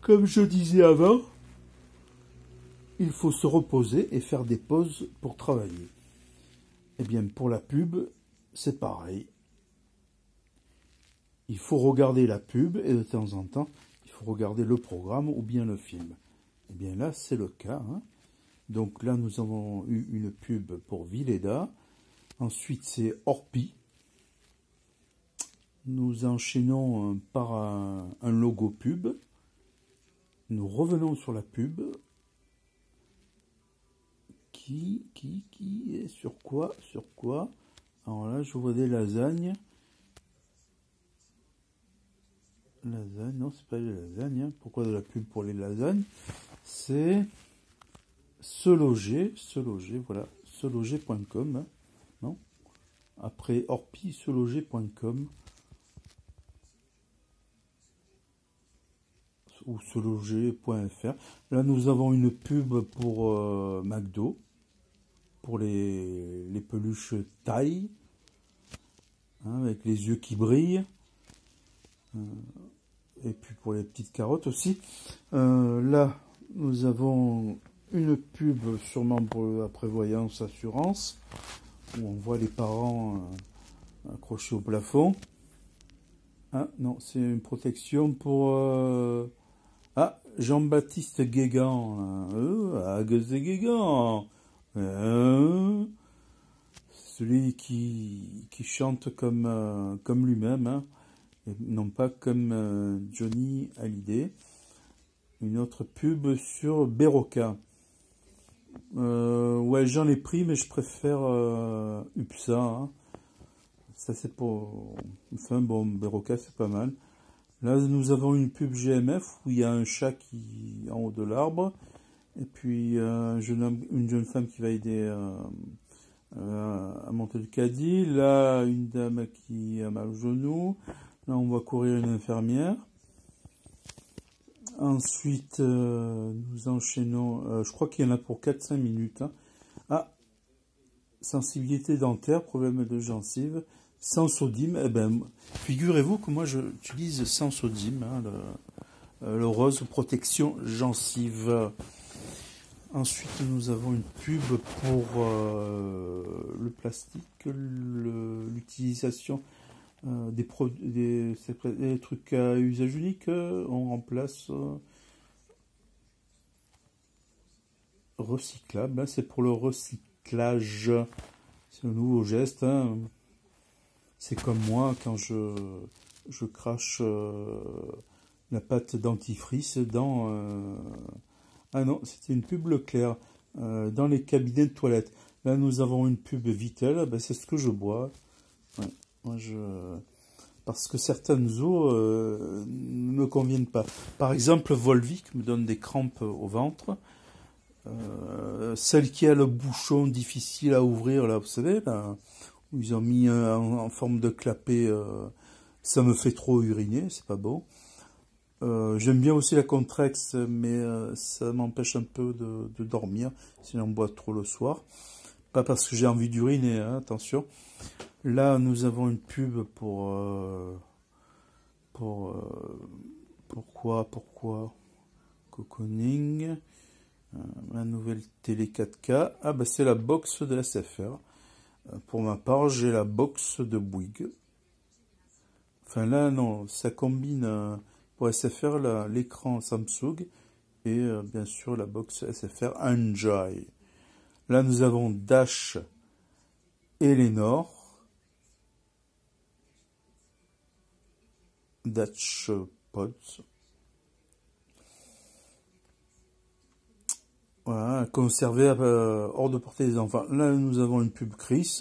Comme je disais avant, il faut se reposer et faire des pauses pour travailler. Eh bien, pour la pub, c'est pareil. Il faut regarder la pub et de temps en temps, il faut regarder le programme ou bien le film. Eh bien là, c'est le cas. Donc là, nous avons eu une pub pour Vileda. Ensuite, c'est Orpi. Nous enchaînons par un logo pub. Nous revenons sur la pub. Qui est sur quoi? Alors là, je vois des lasagnes. Lasagne, non, c'est pas les lasagnes. Pourquoi de la pub pour les lasagnes? C'est se loger, voilà, seloger.com. Non? Après Orpi, seloger.com. Ou seloger.fr. Là, nous avons une pub pour McDo, pour les peluches taille, avec les yeux qui brillent, et puis pour les petites carottes aussi. Là, nous avons une pub sûrement pour la prévoyance assurance, où on voit les parents accrochés au plafond. Ah non, c'est une protection pour... Jean-Baptiste Guégan, Agues de Guégan, celui qui chante comme lui-même, et non pas comme Johnny Hallyday. Une autre pub sur Berocca. Ouais, j'en ai pris, mais je préfère UPSA. Ça c'est pour... Enfin bon, Berocca c'est pas mal. Là, nous avons une pub GMF où il y a un chat qui en haut de l'arbre, et puis une jeune femme qui va aider à monter le caddie. Là, une dame qui a mal au genou. Là, on voit courir une infirmière. Ensuite, nous enchaînons. Je crois qu'il y en a pour 4-5 minutes. Sensibilité dentaire, problème de gencive. Sensodyne, eh ben, figurez-vous que moi j'utilise Sensodyne, le rose protection gencive. Ensuite, nous avons une pub pour le plastique, l'utilisation des trucs à usage unique. On remplace recyclable, c'est pour le recyclage. C'est le nouveau geste. C'est comme moi quand je crache la pâte dentifrice dans... Ah non, c'était une pub Leclerc. Dans les cabinets de toilette. Là, nous avons une pub Vittel. Ben, c'est ce que je bois. Ouais, moi, parce que certaines eaux ne me conviennent pas. Par exemple, Volvic me donne des crampes au ventre. Celle qui a le bouchon difficile à ouvrir, là, vous savez, là... Ils ont mis en forme de clapet, ça me fait trop uriner, c'est pas bon. J'aime bien aussi la Contrex, mais ça m'empêche un peu de dormir si j'en bois trop le soir. Pas parce que j'ai envie d'uriner, attention. Là, nous avons une pub pourquoi Cocooning, ma nouvelle télé 4K. Ah bah c'est la box de la SFR. Pour ma part, j'ai la box de Bouygues. Enfin là, non, ça combine pour SFR l'écran Samsung et bien sûr la box SFR Enjoy. Là, nous avons Dash Eleanor. Dash Pods. Voilà, conservé hors de portée des enfants. Là, nous avons une pub Chris,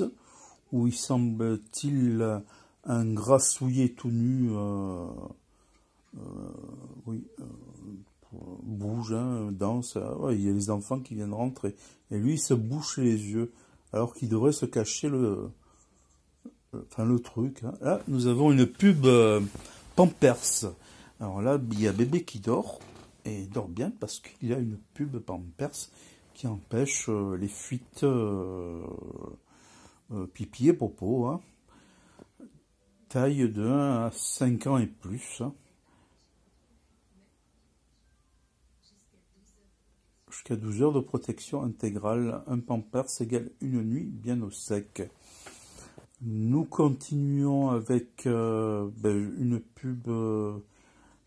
où il semble-t-il un grassouillet tout nu, bouge, danse. Ouais, il y a les enfants qui viennent rentrer. Et lui, il se bouche les yeux, alors qu'il devrait se cacher le truc. Là, nous avons une pub Pampers. Alors là, il y a bébé qui dort. Et il dort bien parce qu'il y a une pub Pampers qui empêche les fuites pipi et popo. Taille de 1 à 5 ans et plus. jusqu'à 12 heures de protection intégrale. Un Pampers égale une nuit bien au sec. Nous continuons avec une pub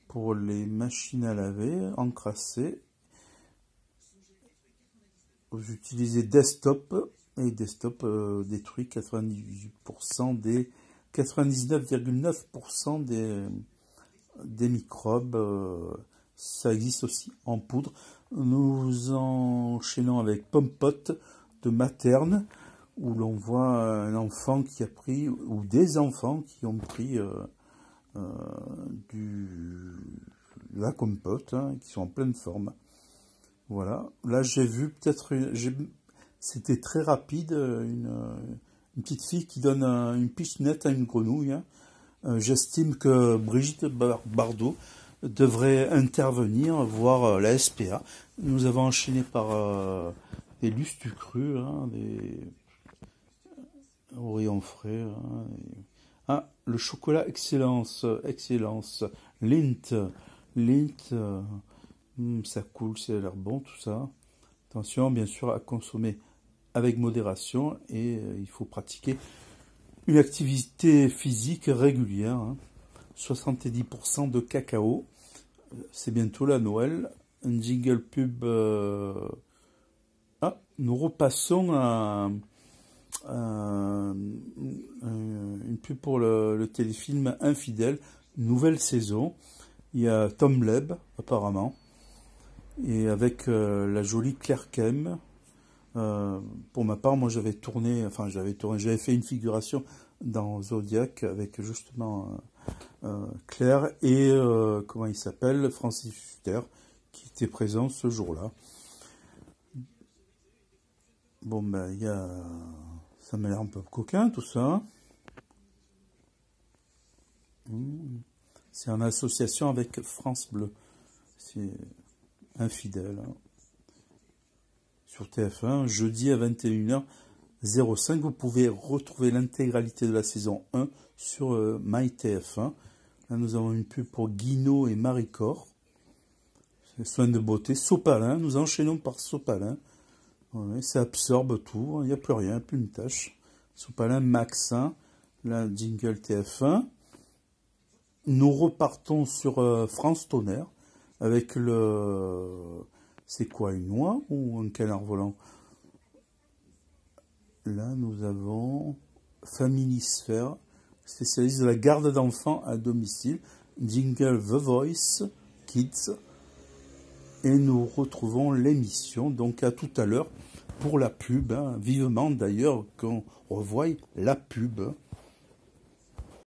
pour les machines à laver encrassées. Vous utilisez Desktop et Desktop détruit 99,9% des microbes. Ça existe aussi en poudre. Nous enchaînons avec Pompot de Materne, où l'on voit un enfant qui a pris, ou des enfants qui ont pris la compote, qui sont en pleine forme. Voilà. Là, j'ai vu peut-être, c'était très rapide, une petite fille qui donne une pichenette à une grenouille. J'estime que Brigitte Bardot devrait intervenir, voir la SPA. Nous avons enchaîné par des Lustucru, des Orion frais. Le chocolat excellence, Lindt, ça coule, ça a l'air bon tout ça. Attention, bien sûr, à consommer avec modération et il faut pratiquer une activité physique régulière. 70% de cacao. C'est bientôt la Noël. Un jingle pub. Nous repassons à une pub pour le téléfilm Infidèle, nouvelle saison. Il y a Tom Leb, apparemment, et avec la jolie Claire Kem. Pour ma part, moi j'avais fait une figuration dans Zodiac avec justement Claire et comment il s'appelle, Francis Huster, qui était présent ce jour-là. Bon ben ça m'a l'air un peu coquin tout ça. C'est en association avec France Bleu. C'est Infidèle. Sur TF1, jeudi à 21h05, vous pouvez retrouver l'intégralité de la saison 1 sur MyTF1. Là, nous avons une pub pour Guino et Maricor. Soins de beauté. Sopalin, nous enchaînons par Sopalin. Ouais, ça absorbe tout, il n'y a plus rien, plus une tâche. Sopalin Max 1, la jingle TF1. Nous repartons sur France Tonnerre avec c'est quoi, une oie ou un canard volant? Là, nous avons Family Sphere, spécialiste de la garde d'enfants à domicile. Jingle The Voice Kids. Et nous retrouvons l'émission, donc à tout à l'heure pour la pub. Vivement d'ailleurs qu'on revoie la pub.